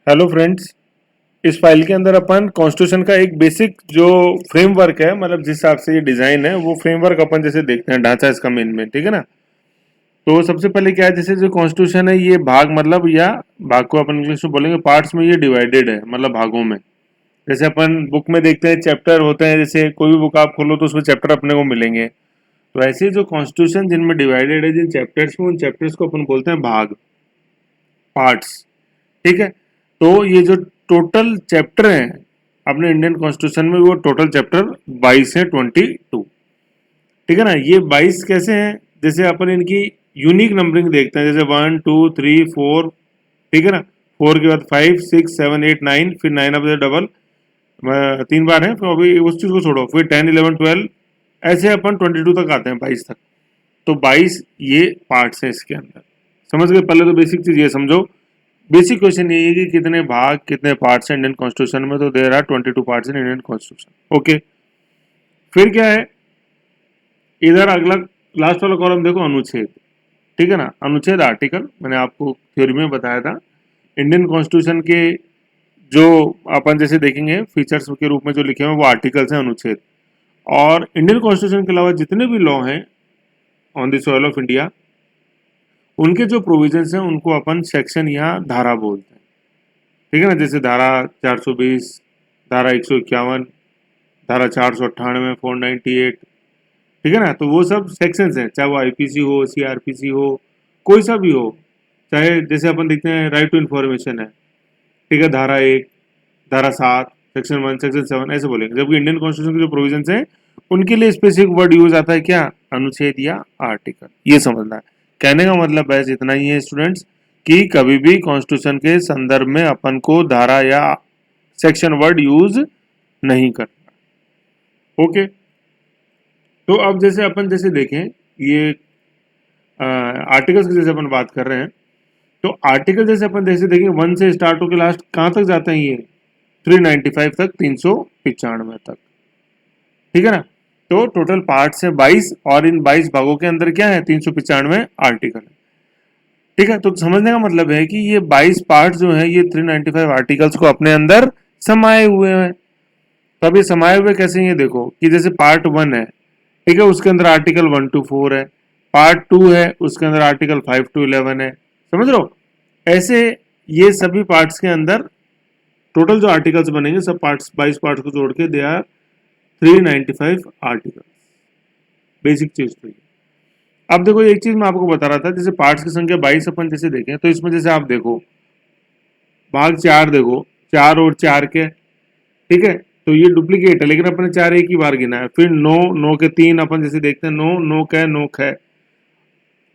Hello friends. इस file के अंदर अपन कॉन्स्टिट्यूशन का एक बेसिक जो फ्रेमवर्क है, मतलब जिस हिसाब से ये डिजाइन है वो फ्रेमवर्क अपन जैसे देखते हैं, ढांचा इसका मेन में, ठीक है ना। तो सबसे पहले क्या है, जैसे जो कॉन्स्टिट्यूशन है ये भाग मतलब या भाग को अपन इंग्लिश में बोलेंगे पार्ट्स में, ये डिवाइडेड है मतलब भागों में। जैसे अपन बुक में देखते हैं चैप्टर होते हैं, जैसे कोई भी बुक आप खोलो तो उसमें चैप्टर अपने को मिलेंगे। तो ऐसे जो कॉन्स्टिट्यूशन जिनमें डिवाइडेड है, जिन चैप्टर्स में, उन चैप्टर्स को अपन बोलते हैं भाग, पार्ट्स, ठीक है। तो ये जो टोटल चैप्टर हैं अपने इंडियन कॉन्स्टिट्यूशन में, वो टोटल चैप्टर 22 है, 22, ठीक है ना। ये 22 कैसे हैं, जैसे अपन इनकी यूनिक नंबरिंग देखते हैं, जैसे 1 2 3 4, ठीक है ना। 4 के बाद 5 6 7 8 9, फिर 9 अब डबल 3 बार है, फिर अभी उस चीज को छोड़ो, फिर 10 11 12, ऐसे अपन 22 तक आते हैं, 22 तक। तो 22 ये पार्ट्स हैं इसके अंदर। समझ गए। पहले तो बेसिक चीज ये समझो, बेसिक क्वेश्चन ये है कि कितने भाग कितने पार्ट्स हैं इंडियन कॉन्स्टिट्यूशन में, तो there are 22 parts in Indian constitution. Okay, फिर क्या है, इधर अगला लास्ट वाला कॉलम देखो, अनुच्छेद, ठीक है ना। अनुच्छेद आर्टिकल मैंने आपको थ्योरी में बताया था। इंडियन कॉन्स्टिट्यूशन के जो अपन जैसे देखेंगे फीचर्स के रूप में जो लिखे हुए हैं वो आर्टिकल्स हैं, अनुच्छेद। और इंडियन कॉन्स्टिट्यूशन के अलावा जितने भी लॉ हैं on the soil of India, उनके जो प्रोविजंस हैं उनको अपन सेक्शन या धारा बोलते हैं, ठीक है ना। जैसे धारा 420, धारा 151, धारा 498, 498, ठीक है ना। तो वो सब सेक्शंस हैं, चाहे वो आईपीसी हो, सीआरपीसी हो, कोई सा भी हो। चाहे जैसे अपन देखते हैं राइट टू इन्फॉर्मेशन है, ठीक है, धारा 1, धारा 7, सेक्शन 1, सेक्शन 7, ऐसे बोलेंगे। जबकि इंडियन कॉन्स्टिट्यूशन के जो प्रोविजंस हैं उनके लिए स्पेसिफिक वर्ड यूज आता है, क्या, अनुच्छेद या आर्टिकल। ये समझना है। कहने का मतलब बस इतना ही है स्टूडेंट्स, कि कभी भी कॉन्स्टिट्यूशन के संदर्भ में अपन को धारा या सेक्शन वर्ड यूज नहीं करना। ओके, तो अब जैसे अपन जैसे देखें, ये आर्टिकल्स की जैसे अपन बात कर रहे हैं, तो आर्टिकल जैसे अपन जैसे देखें 1 से स्टार्ट होकर लास्ट कहाँ तक जाते हैं, ये 395 तक, 395 तक, ठीक है ना। तो टोटल पार्ट्स है 22, और इन 22 भागों के अंदर क्या है, 395 आर्टिकल है, ठीक है। तो समझने का मतलब है कि ये 22 पार्ट जो है ये 395 आर्टिकल्स को अपने अंदर समाये हुए हैं। तो अब ये समाये हुए कैसे हैं, ये देखो कि जैसे पार्ट 1 है, ठीक है, उसके अंदर आर्टिकल 1 to 4 है। पार्ट 2 है, उसके अंदर आर्टिकल 5 to 11 है। समझ लो, ऐसे ये सभी पार्ट्स के अंदर टोटल जो आर्टिकल्स बनेंगे, सब पार्ट्स 22 पार्ट्स को जोड़ के दे आर 395 आर्टिकल। बेसिक चीज तो ये। अब देखो एक चीज मैं आपको बता रहा था, जैसे पार्ट्स की संख्या 22 अपन जैसे देखें, तो इसमें जैसे आप देखो भाग 4, देखो 4 और 4 के, ठीक है, तो ये डुप्लीकेट है, लेकिन अपने 4 एक ही बार गिना है। फिर 9, 9 के 3 अपन जैसे देखते हैं, 9 9 कै 9 कै।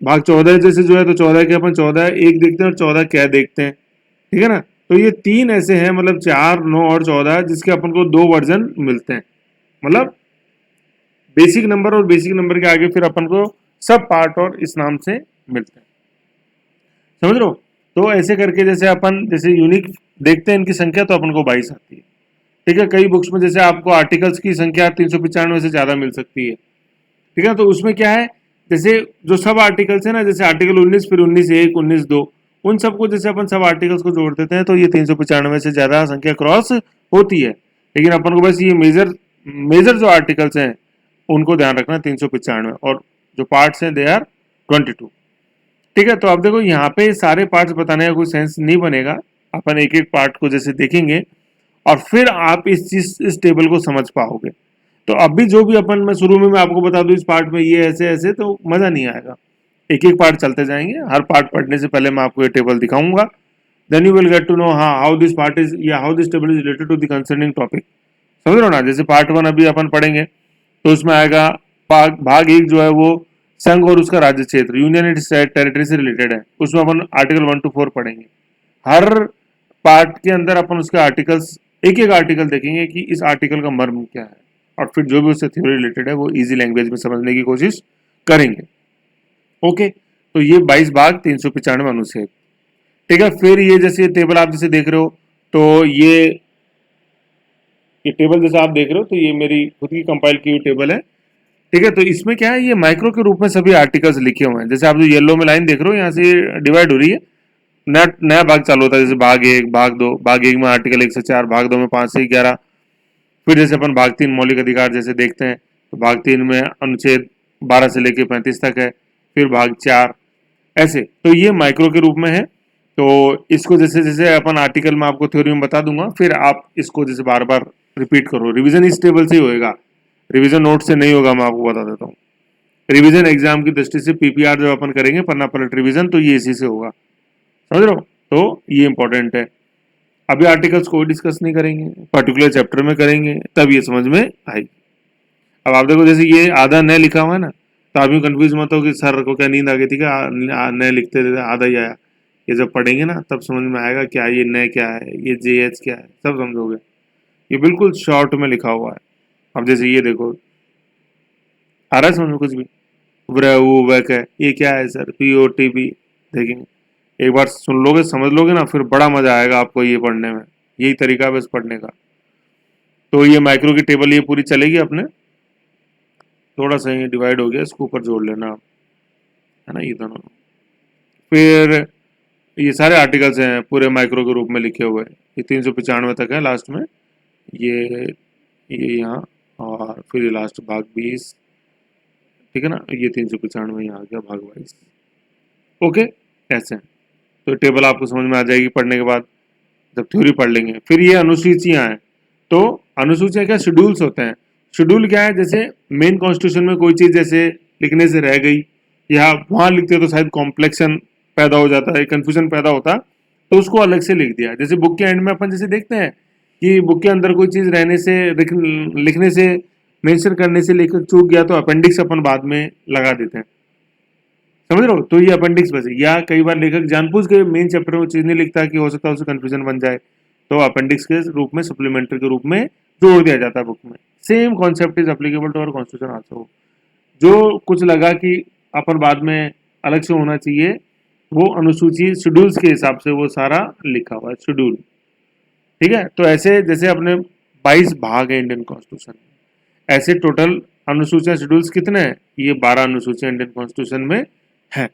भाग 14 जैसे जो है, तो 14 के अपन 14 एक देखते हैं और 14 कै देखते हैं, ठीक है ना। तो ये 3 ऐसे हैं, मतलब 4 9 और 14, जिसके अपन को 2 वर्जन मिलते हैं, मतलब बेसिक नंबर और बेसिक नंबर के आगे फिर अपन को सब पार्ट और इस नाम से मिलते हैं। समझ लो। तो ऐसे करके जैसे अपन जैसे यूनिक देखते हैं इनकी संख्या, तो अपन को 22 आती है, ठीक है। कई बुक्स में जैसे आपको आर्टिकल्स की संख्या 395 से ज्यादा मिल सकती है, ठीक है। तो उसमें क्या है, जैसे जो सब आर्टिकल्स है ना, जैसे आर्टिकल 19, फिर 19(1), 19(2), उन सबको जैसे अपन सब आर्टिकल्स को जोड़ देते हैं, तो ये 395 से ज्यादा संख्या क्रॉस होती है। लेकिन अपन को बस ये मेजर मेजर जो आर्टिकल्स हैं उनको ध्यान रखना, 395, और जो पार्ट्स हैं दे आर 22, ठीक है। तो अब देखो यहाँ पे सारे पार्ट्स बताने का कोई सेंस नहीं बनेगा, अपन एक एक पार्ट को जैसे देखेंगे और फिर आप इस टेबल को समझ पाओगे। तो अभी जो भी अपन मैं शुरू में मैं आपको बता दूं इस पार्ट में ये ऐसे ऐसे, तो मजा नहीं आएगा। एक एक पार्ट चलते जाएंगे, हर पार्ट पढ़ने से पहले मैं आपको ये टेबल दिखाऊंगा, then you will get to know how this part is या how this table is related to the concerning topic. समझ रहे हो ना। जैसे पार्ट 1 अभी अपन पढ़ेंगे, तो उसमें आएगा भाग 1 जो है वो संघ और उसका राज्य क्षेत्र, यूनियन एंड टेरिटरी से रिलेटेड है, उसमें अपन आर्टिकल 1 to 4 पढ़ेंगे। हर पार्ट के अंदर अपन उसके आर्टिकल्स, एक एक आर्टिकल देखेंगे कि इस आर्टिकल का मर्म क्या है, और फिर जो भी उससे थ्योरी रिलेटेड है वो इजी लैंग्वेज में समझने की कोशिश करेंगे। ओके, तो ये 22 भाग 395 अनुच्छेद, ठीक है। फिर ये जैसे टेबल आप जैसे देख रहे हो, तो ये टेबल जैसा आप देख रहे हो, तो ये मेरी खुद की कंपाइल की हुई टेबल है, ठीक है। तो इसमें क्या है, ये माइक्रो के रूप में सभी आर्टिकल्स लिखे हुए हैं। जैसे आप जो येलो में लाइन देख रहे हो, यहाँ से डिवाइड हो रही है, नया नया भाग चालू होता है, जैसे भाग 1, भाग 2, भाग 1 में आर्टिकल 1 से 4, भाग 2 में 5 से 11, फिर जैसे अपन भाग 3 मौलिक अधिकार जैसे देखते हैं, तो भाग 3 में अनुच्छेद 12 से लेकर 35 तक है, फिर भाग 4, ऐसे। तो ये माइक्रो के रूप में है। तो इसको जैसे जैसे अपन आर्टिकल में आपको थ्योरी में बता दूंगा, फिर आप इसको जैसे बार बार रिपीट करो, रिवीजन इस टेबल से ही होएगा, रिवीजन नोट से नहीं होगा, मैं आपको बता देता हूँ। रिवीजन एग्जाम की दृष्टि से पीपीआर जब अपन करेंगे पन्ना पलट रिवीजन, तो ये इसी से होगा, समझ रहे हो? तो ये इंपॉर्टेंट है। अभी आर्टिकल्स को डिस्कस नहीं करेंगे, पर्टिकुलर चैप्टर में करेंगे, तब ये समझ में आएगी। अब आप देखो, जैसे ये आधा नए लिखा हुआ है ना, तो आप यूँ कंफ्यूज मत हो कि सर को क्या नींद आ गई थी क्या, नए लिखते थे आधा ही आया। ये जब पढ़ेंगे ना तब समझ में आएगा क्या ये नए क्या है, ये जेएच क्या है, सब समझोगे। ये बिल्कुल शॉर्ट में लिखा हुआ है। अब जैसे ये देखो, आ रहा है समझ में कुछ भी? वो वैक है, ये क्या है सर, पीओटीपी, देखेंगे एक बार, सुन लोगे समझ लोगे ना, फिर बड़ा मजा आएगा आपको ये पढ़ने में। यही तरीका है बस पढ़ने का। तो ये माइक्रो की टेबल ये पूरी चलेगी अपने, थोड़ा सा ये डिवाइड हो गया, इसको ऊपर जोड़ लेना आप, है ना, ये दोनों। फिर ये सारे आर्टिकल्स हैं पूरे माइक्रो के रूप में लिखे हुए, ये 395 तक है लास्ट में, ये ये यहाँ, और फिर ये लास्ट भाग 20, ठीक है ना, ये 395 यहाँ आ गया भाग 22। ओके, ऐसे हैं। तो टेबल आपको समझ में आ जाएगी पढ़ने के बाद, जब थ्योरी पढ़ लेंगे। फिर ये अनुसूचियां हैं। तो अनुसूचियां क्या, शेड्यूल्स होते हैं। शेड्यूल क्या है, जैसे मेन कॉन्स्टिट्यूशन में कोई चीज जैसे लिखने से रह गई, या वहां लिखते तो शायद कॉम्प्लेक्शन पैदा हो जाता है, कंफ्यूजन पैदा होता, तो उसको अलग से लिख दिया। जैसे बुक के एंड में अपन जैसे देखते हैं कि बुक के अंदर कोई चीज रहने से, लिखने से, मेंशन करने से लेकर चूक गया, तो अपेंडिक्स अपन बाद में लगा देते हैं, समझ रहे हो? तो ये अपेंडिक्स बस है। या कई बार लेखक जानबूझ के मेन चैप्टर में चीज नहीं लिखता कि हो सकता है उससे कंफ्यूजन बन जाए, तो अपेंडिक्स के रूप में, सप्लीमेंट्री के रूप में जोड़ दिया जाता है बुक में। Same concept is applicable to our constitution also. जो कुछ लगा कि अपन बाद में अलग से होना चाहिए, वो अनुसूची शेड्यूल्स के हिसाब से वो सारा लिखा हुआ है, शेड्यूल, ठीक है। तो ऐसे जैसे अपने 22 भाग है इंडियन कॉन्स्टिट्यूशन में, ऐसे टोटल अनुसूचियां शेड्यूल्स कितने हैं? ये 12 अनुसूचियां इंडियन कॉन्स्टिट्यूशन में है,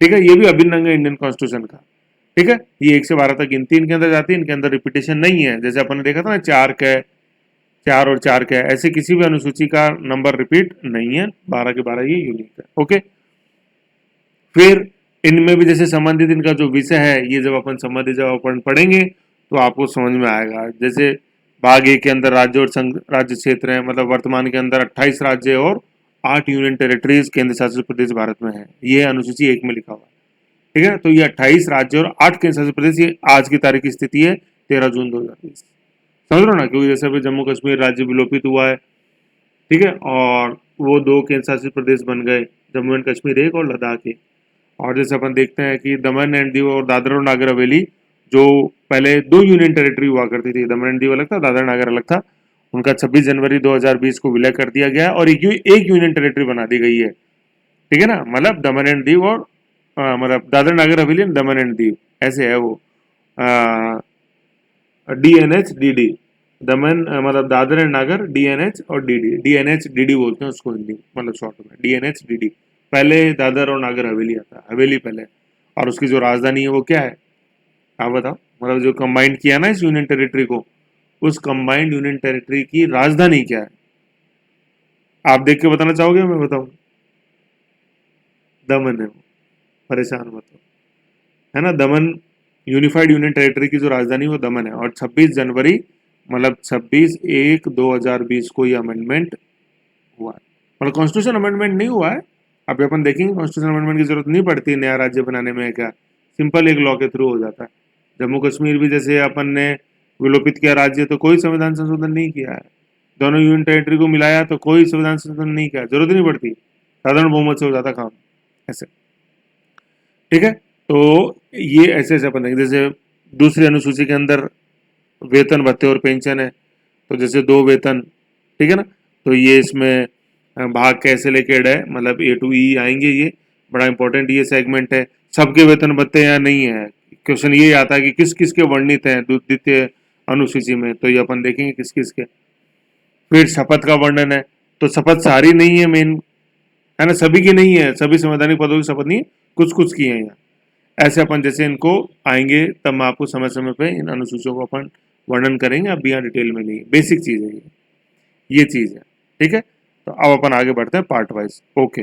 ठीक है। ये भी अभिन्न अंग है इंडियन कॉन्स्टिट्यूशन का, ठीक है। ये 1 से 12 तक गिनती इनके अंदर जाती है, इनके अंदर रिपीटेशन नहीं है। जैसे अपन ने देखा था ना, 4 का 4 और 4 का, ऐसे किसी भी अनुसूची का नंबर रिपीट नहीं है, 12 के 12 ये यूनिक है, ओके। फिर इनमें भी जैसे संबंधित इनका जो विषय है, ये जब अपन संबंधित जब अपन पढ़ेंगे तो आपको समझ में आएगा। जैसे भाग ए के अंदर राज्य और संघ राज्य क्षेत्र है, मतलब वर्तमान के अंदर 28 राज्य और 8 यूनियन टेरिटरीज केंद्र शासित प्रदेश भारत में है, ये अनुसूची 1 में लिखा हुआ है, ठीक है। तो ये 28 राज्य और 8 केंद्र शासित प्रदेश, ये आज की तारीख की स्थिति है 13 जून 2020, समझ लो ना, क्योंकि जैसे अभी जम्मू कश्मीर राज्य विलोपित हुआ है, ठीक है, और वो 2 केंद्र शासित प्रदेश बन गए, जम्मू एंड कश्मीर एक और लद्दाख एक। और जैसे अपन देखते हैं कि दमन एंड दीव और दादर और नागर हवेली, जो पहले 2 यूनियन टेरिटरी हुआ करती थी, दमन एंड दीव अलग था, दादर नागर अलग था, उनका 26 जनवरी 2020 को विलय कर दिया गया है और एक यूनियन टेरिटरी बना दी गई है, ठीक है ना। मतलब दमन एंड दीव और मतलब Dadar Nagar Haveli and Daman and Diu, ऐसे है वो, DNH DD, दमन मतलब दादर एंड नागर, DNH और DD, DNH DD बोलते हैं उसको हिंदी, मतलब शॉर्ट में DNH DD। पहले दादर और नागर हवेली आता है, हवेली पहले, और उसकी जो राजधानी है वो क्या है, आप बताओ। मतलब जो कंबाइंड किया ना इस यूनियन टेरिटरी को, उस कंबाइंड यूनियन टेरिटरी की राजधानी क्या है? आप देख के बताना चाहोगे, मैं बताऊं? दमन है वो, परेशान मत हो, है ना। दमन यूनिफाइड यूनियन टेरिटरी की जो राजधानी वो दमन है, और 26 जनवरी मतलब 26/1/2020 को ये अमेंडमेंट हुआ है। मतलब कॉन्स्टिट्यूशन अमेंडमेंट नहीं हुआ है, अभी अपन देखेंगे, कॉन्स्टिट्यूशन अमेंडमेंट की जरूरत नहीं पड़ती नया राज्य बनाने में, क्या सिंपल एक लॉ के थ्रू हो जाता है। जम्मू कश्मीर भी जैसे अपन ने विलोपित किया राज्य, तो कोई संविधान संशोधन नहीं किया है। दोनों यूनियन टेरिटरी को मिलाया तो कोई संविधान संशोधन नहीं किया, जरूरत नहीं पड़ती, साधारण बहुमत से हो जाता काम, ऐसे, ठीक है। तो ये ऐसे ऐसे अपन देखें, जैसे दूसरी अनुसूची के अंदर वेतन भत्ते और पेंशन है, तो जैसे 2 वेतन, ठीक है ना, तो ये इसमें भाग कैसे लेके है, मतलब A to E आएंगे, ये बड़ा इंपॉर्टेंट ये सेगमेंट है। सबके वेतन भत्ते यहाँ नहीं है, क्वेश्चन ये आता है कि किस किस के वर्णित हैं द्वितीय अनुसूची में, तो ये अपन देखेंगे किस किस के। फिर शपथ का वर्णन है, तो शपथ सारी नहीं है मेन, है ना, सभी की नहीं है, सभी संवैधानिक पदों की शपथ नहीं है, कुछ कुछ की है यहाँ, ऐसे अपन जैसे इनको आएंगे तब मैं आपको समय समय पे इन अनुसूचियों को अपन वर्णन करेंगे, अब यहाँ डिटेल में नहीं है, बेसिक चीज़ है ये चीज़ है। ठीक है, तो अब अपन आगे बढ़ते हैं पार्ट वाइज। ओके।